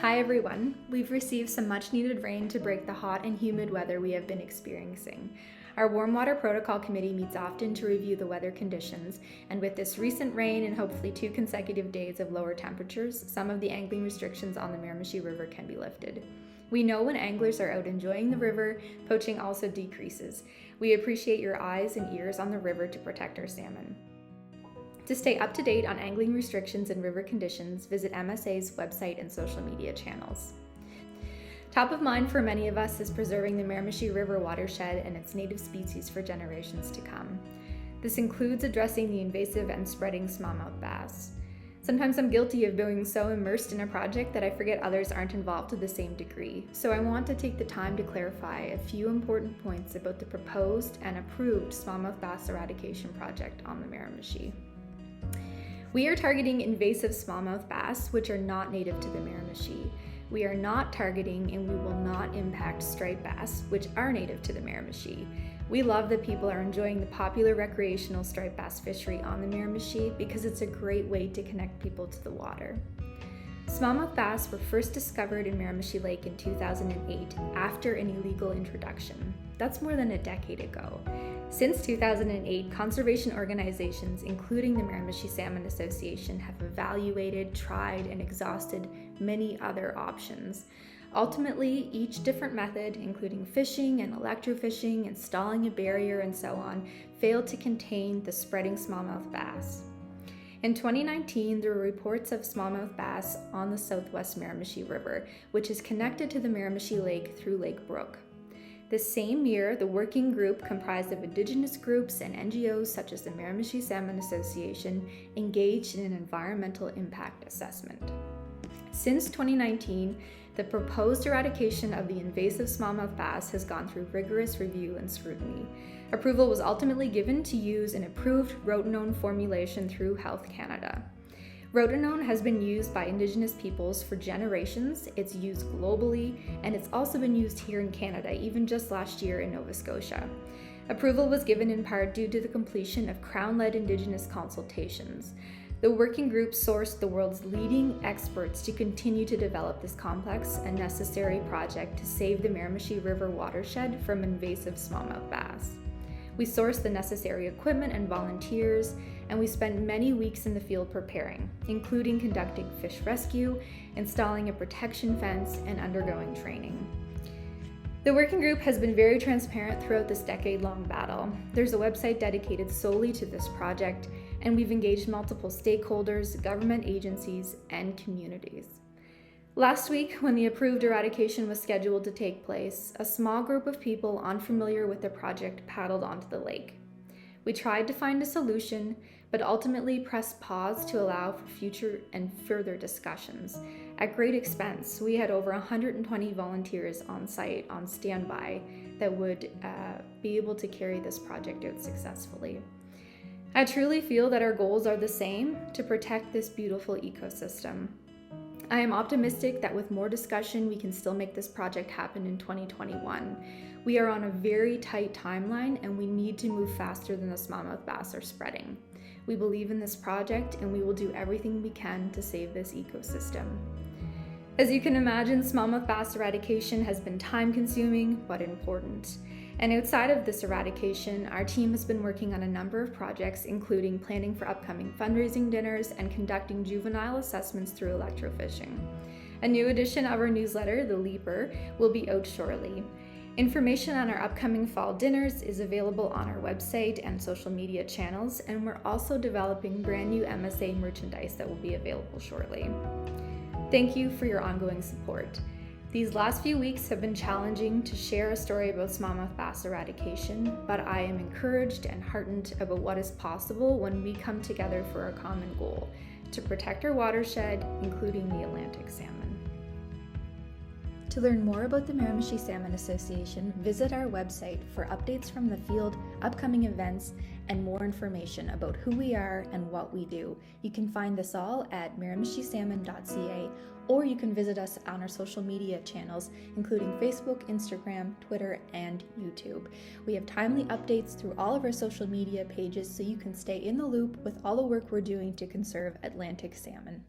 Hi everyone. We've received some much needed rain to break the hot and humid weather we have been experiencing. Our Warm Water Protocol Committee meets often to review the weather conditions, and with this recent rain and hopefully 2 consecutive days of lower temperatures, some of the angling restrictions on the Miramichi River can be lifted. We know when anglers are out enjoying the river, poaching also decreases. We appreciate your eyes and ears on the river to protect our salmon. To stay up to date on angling restrictions and river conditions, visit MSA's website and social media channels. Top of mind for many of us is preserving the Miramichi River watershed and its native species for generations to come. This includes addressing the invasive and spreading smallmouth bass. Sometimes I'm guilty of being so immersed in a project that I forget others aren't involved to the same degree, so I want to take the time to clarify a few important points about the proposed and approved smallmouth bass eradication project on the Miramichi. We are targeting invasive smallmouth bass, which are not native to the Miramichi. We are not targeting and we will not impact striped bass, which are native to the Miramichi. We love that people are enjoying the popular recreational striped bass fishery on the Miramichi because it's a great way to connect people to the water. Smallmouth bass were first discovered in Miramichi Lake in 2008 after an illegal introduction. That's more than a decade ago. Since 2008, conservation organizations, including the Miramichi Salmon Association, have evaluated, tried, and exhausted many other options. Ultimately, each different method, including fishing and electrofishing, installing a barrier, and so on, failed to contain the spreading smallmouth bass. In 2019, there were reports of smallmouth bass on the southwest Miramichi River, which is connected to the Miramichi Lake through Lake Brook. The same year, the working group, comprised of Indigenous groups and NGOs such as the Miramichi Salmon Association, engaged in an environmental impact assessment. Since 2019, the proposed eradication of the invasive smallmouth bass has gone through rigorous review and scrutiny. Approval was ultimately given to use an approved rotenone formulation through Health Canada. Rotenone has been used by Indigenous peoples for generations, it's used globally, and it's also been used here in Canada, even just last year in Nova Scotia. Approval was given in part due to the completion of Crown-led Indigenous consultations. The working group sourced the world's leading experts to continue to develop this complex and necessary project to save the Miramichi River watershed from invasive smallmouth bass. We sourced the necessary equipment and volunteers, and we spent many weeks in the field preparing, including conducting fish rescue, installing a protection fence, and undergoing training. The working group has been very transparent throughout this decade-long battle. There's a website dedicated solely to this project, and we've engaged multiple stakeholders, government agencies, and communities. Last week, when the approved eradication was scheduled to take place, a small group of people unfamiliar with the project paddled onto the lake. We tried to find a solution, but ultimately pressed pause to allow for future and further discussions. At great expense, we had over 120 volunteers on site, on standby, that would be able to carry this project out successfully. I truly feel that our goals are the same: to protect this beautiful ecosystem. I am optimistic that with more discussion, we can still make this project happen in 2021. We are on a very tight timeline and we need to move faster than the smallmouth bass are spreading. We believe in this project and we will do everything we can to save this ecosystem. As you can imagine, smallmouth bass eradication has been time-consuming but important. And outside of this eradication, our team has been working on a number of projects, including planning for upcoming fundraising dinners and conducting juvenile assessments through electrofishing. A new edition of our newsletter, The Leaper, will be out shortly. Information on our upcoming fall dinners is available on our website and social media channels, and we're also developing brand new MSA merchandise that will be available shortly. Thank you for your ongoing support. These last few weeks have been challenging to share a story about smallmouth bass eradication, but I am encouraged and heartened about what is possible when we come together for a common goal: to protect our watershed, including the Atlantic salmon. To learn more about the Miramichi Salmon Association, visit our website for updates from the field, upcoming events, and more information about who we are and what we do. You can find this all at miramichisalmon.ca, or you can visit us on our social media channels, including Facebook, Instagram, Twitter, and YouTube. We have timely updates through all of our social media pages so you can stay in the loop with all the work we're doing to conserve Atlantic salmon.